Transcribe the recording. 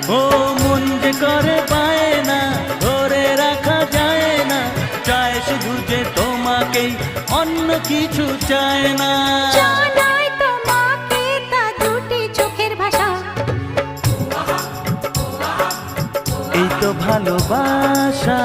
ও মন যে করে পায় না, ধরে রাখা যায় না, চায় শুধু যে তোমাকেই, অন্য কিছু চায় না। জানাই তোমাকে তা দুটি চোখের ভাষা, এই তো ভালোবাসা।